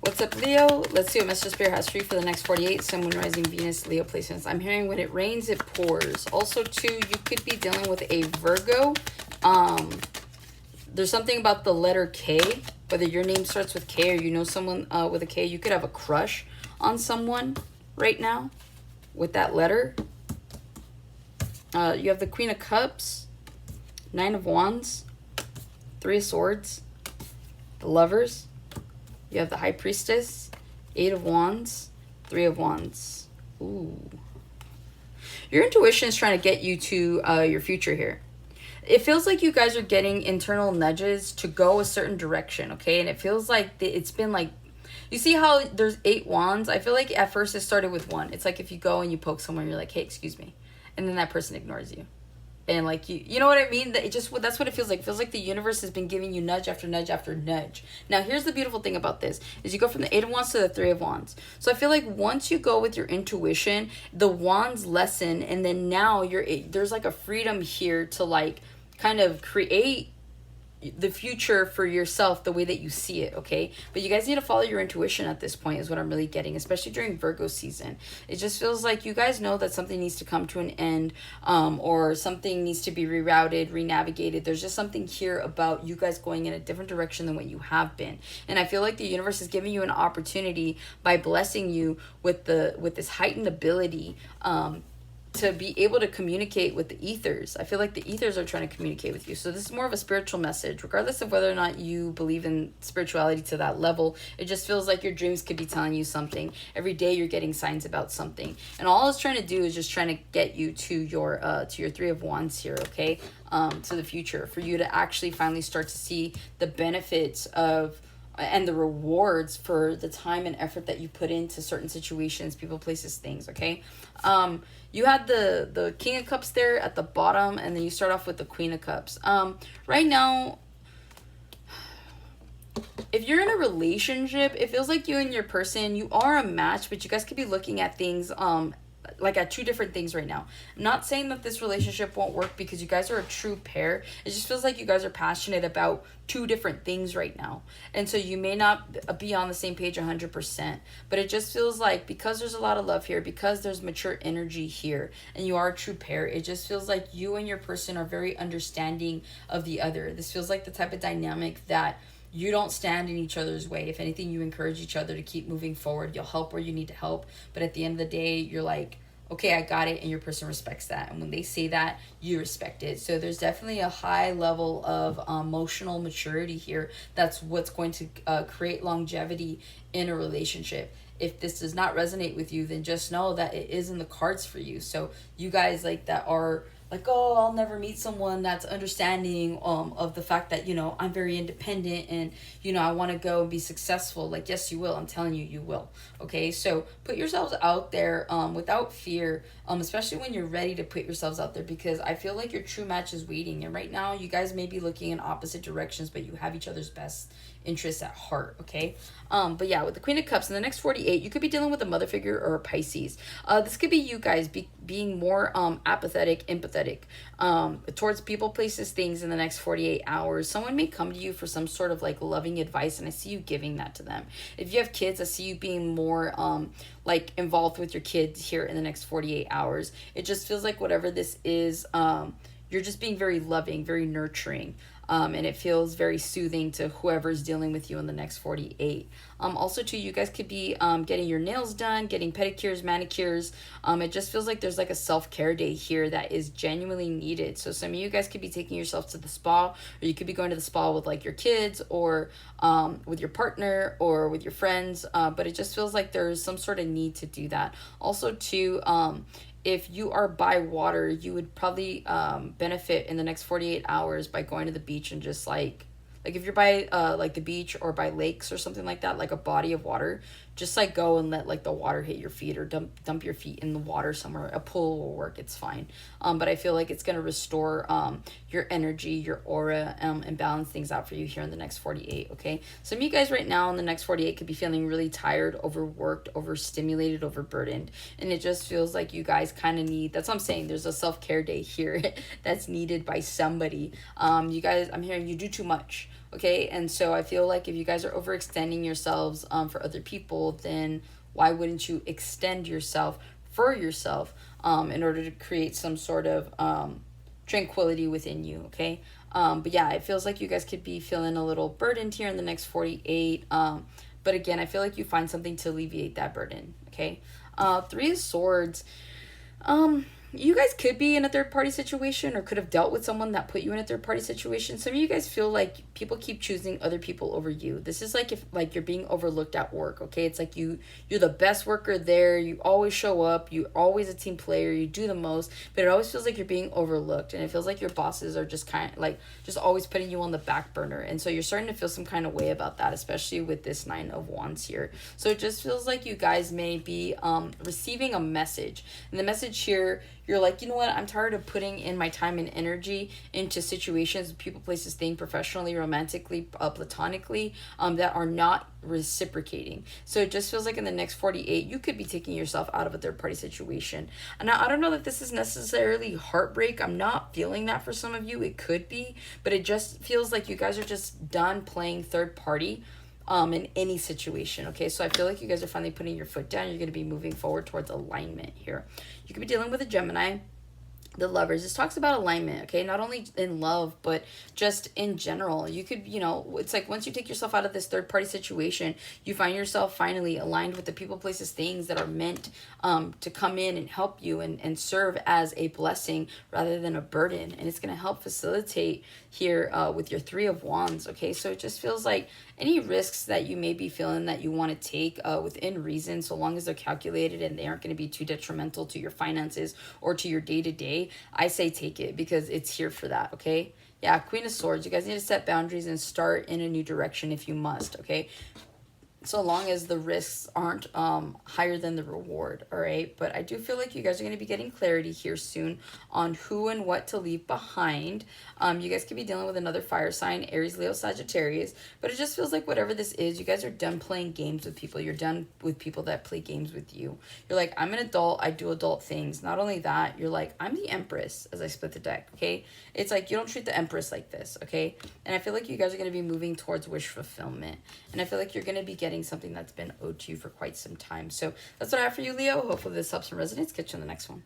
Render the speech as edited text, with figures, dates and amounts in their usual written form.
What's up, Leo? Let's see what Mr. Spirit has for you for the next 48. Sun, Moon, Rising, Venus, Leo placements. I'm hearing when it rains, it pours. Also, too, you could be dealing with a Virgo. There's something about the letter K, whether your name starts with K or you know someone with a K. You could have a crush on someone right now with that letter. You have the Queen of Cups, Nine of Wands, Three of Swords, the Lovers. You have the High Priestess, Eight of Wands, Three of Wands. Ooh. Your intuition is trying to get you to your future here. It feels like you guys are getting internal nudges to go a certain direction, okay? And it feels like it's been like, you see how there's 8 wands? I feel like at first it started with 1. It's like if you go and you poke someone, you're like, hey, excuse me. And then that person ignores you. And like you know what I mean? That it just, that's what it feels like. It feels like the universe has been giving you nudge after nudge after nudge. Now here's the beautiful thing about this is you go from the 8 of Wands to the 3 of Wands. So I feel like once you go with your intuition, the wands lessen, and then now there's like a freedom here to like kind of create the future for yourself the way that you see it, okay? But you guys need to follow your intuition at this point is what I'm really getting, especially during Virgo season. It just feels like you guys know that something needs to come to an end, or something needs to be rerouted, renavigated. There's just something here about you guys going in a different direction than what you have been. And I feel like the universe is giving you an opportunity by blessing you with this heightened ability to be able to communicate with the ethers. I feel like the ethers are trying to communicate with you. So this is more of a spiritual message, regardless of whether or not you believe in spirituality to that level. It just feels like your dreams could be telling you something. Every day you're getting signs about something. And all it's trying to do is just trying to get you to your 3 of Wands here, okay? To the future, for you to actually finally start to see the benefits of and the rewards for the time and effort that you put into certain situations, people, places, things, okay? You had the King of Cups there at the bottom, and then you start off with the Queen of Cups. Right now, if you're in a relationship, it feels like you and your person, you are a match, but you guys could be looking at things like at 2 different things right now. I'm not saying that this relationship won't work because you guys are a true pair. It just feels like you guys are passionate about 2 different things right now. And so you may not be on the same page 100%, but it just feels like because there's a lot of love here, because there's mature energy here, and you are a true pair, it just feels like you and your person are very understanding of the other. This feels like the type of dynamic that you don't stand in each other's way. If anything, you encourage each other to keep moving forward. You'll help where you need to help. But at the end of the day, you're like, okay, I got it. And your person respects that. And when they say that, you respect it. So there's definitely a high level of emotional maturity here. That's what's going to create longevity in a relationship. If this does not resonate with you, then just know that it is in the cards for you. So you guys like that are like, oh, I'll never meet someone that's understanding of the fact that, you know, I'm very independent and, you know, I want to go and be successful. Like, yes, you will. I'm telling you, you will. Okay, so put yourselves out there without fear, especially when you're ready to put yourselves out there, because I feel like your true match is waiting. And right now, you guys may be looking in opposite directions, but you have each other's best interests at heart, okay? But yeah, with the Queen of Cups in the next 48, you could be dealing with a mother figure or a Pisces. This could be you guys being more apathetic, empathetic towards people, places, things in the next 48 hours. Someone may come to you for some sort of like loving advice, and I see you giving that to them. If you have kids, I see you being more like involved with your kids here in the next 48 hours. It just feels like whatever this is, you're just being very loving, very nurturing. And it feels very soothing to whoever's dealing with you in the next 48. Also, too, you guys could be getting your nails done, getting pedicures, manicures. It just feels like there's like a self-care day here that is genuinely needed. So some of you guys could be taking yourself to the spa, or you could be going to the spa with like your kids, or with your partner, or with your friends. But it just feels like there's some sort of need to do that. Also, too, if you are by water, you would probably benefit in the next 48 hours by going to the beach and just like if you're by like the beach or by lakes or something like that, like a body of water, just like go and let like the water hit your feet, or dump your feet in the water somewhere. A pool will work, it's fine. But I feel like it's going to restore your energy, your aura, and balance things out for you here in the next 48, okay? Some of you guys right now in the next 48 could be feeling really tired, overworked, overstimulated, overburdened, and it just feels like you guys kind of need, that's what I'm saying, there's a self-care day here that's needed by somebody. You guys, I'm hearing you do too much. okay? And so I feel like if you guys are overextending yourselves for other people, then why wouldn't you extend yourself for yourself in order to create some sort of tranquility within you, okay? But yeah, it feels like you guys could be feeling a little burdened here in the next 48. But again, I feel like you find something to alleviate that burden, okay? Three of Swords. Um, you guys could be in a third party situation or could have dealt with someone that put you in a third party situation. Some of you guys feel like people keep choosing other people over you. This is like if like you're being overlooked at work, okay? It's like you're the best worker there. You always show up. You're always a team player. You do the most, but it always feels like you're being overlooked and it feels like your bosses are just kind of like just always putting you on the back burner. And so you're starting to feel some kind of way about that, especially with this 9 of Wands here. So it just feels like you guys may be receiving a message. And the message here, you're like, you know what, I'm tired of putting in my time and energy into situations, people, places, things, professionally, romantically, platonically, that are not reciprocating. So it just feels like in the next 48, you could be taking yourself out of a third party situation. And I don't know that this is necessarily heartbreak. I'm not feeling that for some of you. It could be, but it just feels like you guys are just done playing third party in any situation. Okay, so I feel like you guys are finally putting your foot down. You're going to be moving forward towards alignment here. You could be dealing with a Gemini, the Lovers. This talks about alignment, okay? Not only in love, but just in general. You could, you know, it's like once you take yourself out of this third party situation, you find yourself finally aligned with the people, places, things that are meant to come in and help you and serve as a blessing rather than a burden. And it's going to help facilitate here with your 3 of Wands, okay? So it just feels like any risks that you may be feeling that you want to take within reason, so long as they're calculated and they aren't going to be too detrimental to your finances or to your day-to-day, I say take it because it's here for that, okay? Yeah, Queen of Swords. You guys need to set boundaries and start in a new direction if you must, okay? So long as the risks aren't higher than the reward, all right? But I do feel like you guys are going to be getting clarity here soon on who and what to leave behind. You guys could be dealing with another fire sign, Aries, Leo, Sagittarius, but it just feels like whatever this is, you guys are done playing games with people. You're done with people that play games with you. You're like, I'm an adult. I do adult things. Not only that, you're like, I'm the Empress as I split the deck, okay? It's like you don't treat the Empress like this, okay? And I feel like you guys are going to be moving towards wish fulfillment. And I feel like you're going to be getting something that's been owed to you for quite some time. So that's what I have for you, Leo. Hopefully this helps and resonates. Catch you on the next one.